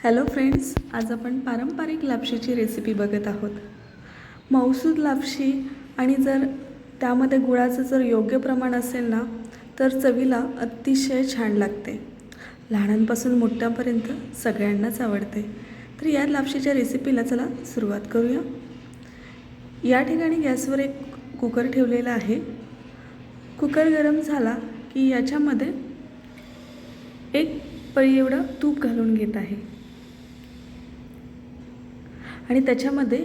Hello friends, आज आपण पारंपरिक लापशीची रेसिपी बघत आहोत. मौसूद लापशी आणि जर त्यामध्ये गुळाचं जर योग्य प्रमाण असेल ना तर चवीला अतिशय छान लागते. लहानांपासून मोठ्यांपर्यंत सगळ्यांनाच आवडते. तर या लापशीच्या रेसिपीला चला सुरुवात करूया. या ठिकाणी गॅसवर एक कुकर ठेवलेला आहे. कुकर गरम झाला की याच्यामध्ये एक पळी एवढं तूप घालून घेत आहे आणि त्याच्यामध्ये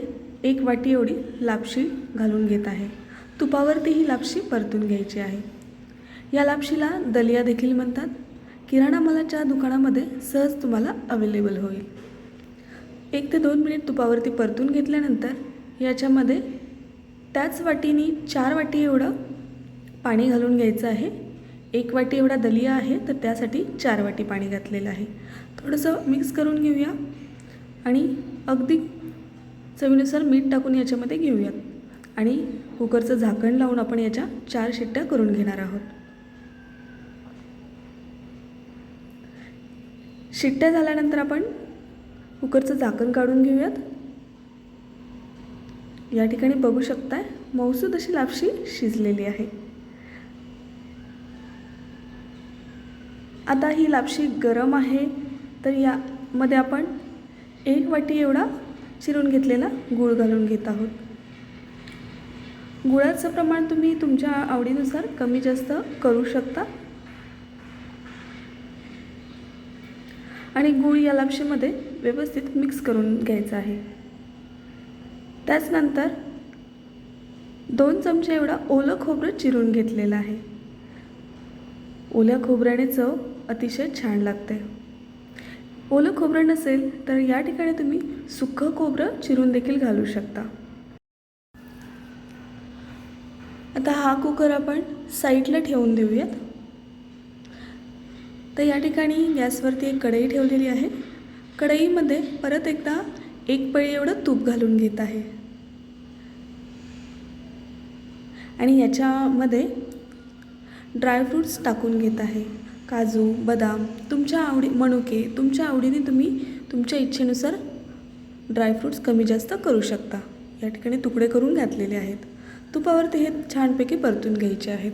एक वाटी एवढी लापशी घालून घेत आहे. तुपावरती ही लापशी परतून घ्यायची आहे. या लापशीला दलिया देखील म्हणतात. किराणा मालाच्या दुकानामध्ये सहज तुम्हाला अवेलेबल होईल. 1 ते 2 मिनिट तुपावरती परतून घेतल्यानंतर याच्यामध्ये त्याच वाटीनी 4 वाटी एवढं पाणी घालून घ्यायचं आहे. 1 वाटी एवढा दलिया आहे तर त्यासाठी 4 वाटी पाणी घातलेलं आहे. थोडंसं मिक्स करून घेऊया आणि अगदी चवीनुसार मीठ टाकून याच्यामध्ये घेऊयात आणि कुकरचं झाकण लावून आपण याच्या 4 शिट्ट्या करून घेणार आहोत. शिट्ट्या झाल्यानंतर आपण कुकरचं झाकण काढून घेऊयात. या ठिकाणी बघू शकताय मौसूद अशी लापशी शिजलेली आहे. आता ही लापशी गरम आहे तर यामध्ये आपण 1 वाटी एवढा चिरून घेतलेला गूळ घालून घेत आहोत. गुळाचं प्रमाण तुम्ही तुमच्या आवडीनुसार कमी जास्त करू शकता आणि गूळ या लापशीमध्ये व्यवस्थित मिक्स करून घ्यायचा आहे. त्याचनंतर 2 चमचे एवढा ओलं खोबरं चिरून घेतलेलं आहे. ओल्या खोबऱ्याने चव अतिशय छान लागते. ओलं खोबरं नसेल तर या ठिकाणी तुम्ही सुकं खोबरं चिरून देखील घालू शकता. आता हा कुकर आपण साईडला ठेवून देऊयात. तर या ठिकाणी गॅसवरती एक कढई ठेवलेली आहे. कढईमध्ये परत एकदा 1 पळी एवढं तूप घालून घेत आहे आणि याच्यामध्ये ड्रायफ्रूट्स टाकून घेत आहे. काजू, बदाम, तुमच्या मनुके तुमच्या आवडीने तुम्ही तुमच्या इच्छेनुसार ड्रायफ्रूट्स कमी जास्त करू शकता. या ठिकाणी तुकडे करून घातलेले आहेत. तुपावरती हे छानपैकी परतून घ्यायचे आहेत.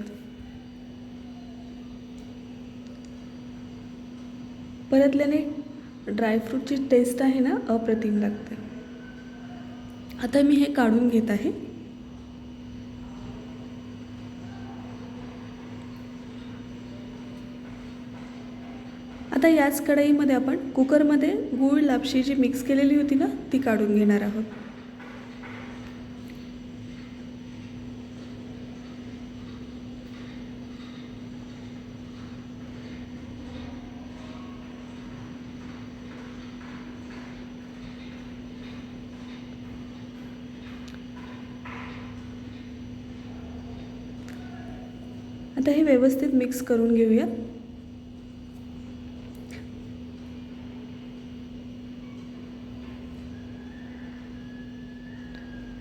परतल्याने ड्रायफ्रूटची टेस्ट आहे ना अप्रतिम लागते. आता मी हे काढून घेत आहे. आता याच कढईमध्ये आपण कुकरमध्ये गूळ लापशी जी मिक्स केलेली होती ना ती काढून घेणार आहोत. आता हे व्यवस्थित मिक्स करून घेऊया.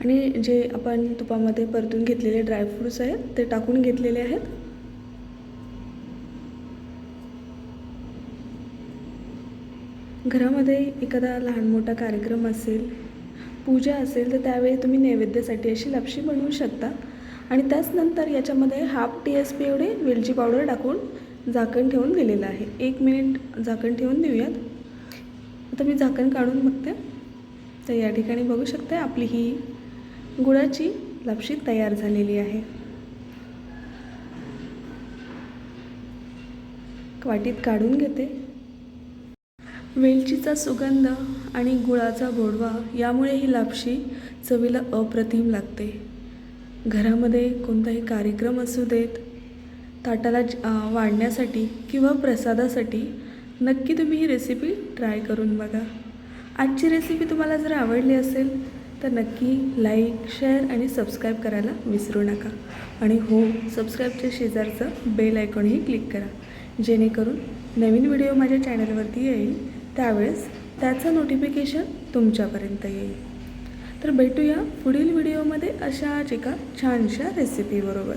आणि जे आपण तुपामध्ये परतून घेतलेले ड्रायफ्रूट्स आहेत ते टाकून घेतलेले आहेत. घरामध्ये एखादा लहान मोठा कार्यक्रम असेल, पूजा असेल तर त्यावेळी तुम्ही नैवेद्यासाठी अशी लापशी बनवू शकता. आणि त्याचनंतर याच्यामध्ये ½ TSP एवढे वेलची पावडर टाकून झाकण ठेवून दिलेलं आहे. 1 मिनिट झाकण ठेवून देऊयात. आता मी झाकण काढून बघते. तर या ठिकाणी बघू शकता आपली ही गुळाची लापशी तयार झालेली आहे. वाटीत काढून घेते. वेलचीचा सुगंध आणि गुळाचा गोडवा यामुळे ही लापशी चवीला अप्रतिम लागते. घरामध्ये कोणताही कार्यक्रम असू देत, ताटाला वाढण्यासाठी किंवा प्रसादासाठी नक्की तुम्ही ही रेसिपी ट्राय करून बघा. आजची रेसिपी तुम्हाला जर आवडली असेल तर नक्की लाईक, शेअर आणि सबस्क्राईब करायला विसरू नका. आणि हो, सबस्क्राईबच्या शेजारचं बेल आयकॉनही क्लिक करा, जेणेकरून नवीन व्हिडिओ माझ्या चॅनलवरती येईल त्यावेळेस त्याचं नोटिफिकेशन तुमच्यापर्यंत येईल. तर भेटूया पुढील व्हिडिओमध्ये अशाच एका छानशा रेसिपीबरोबर.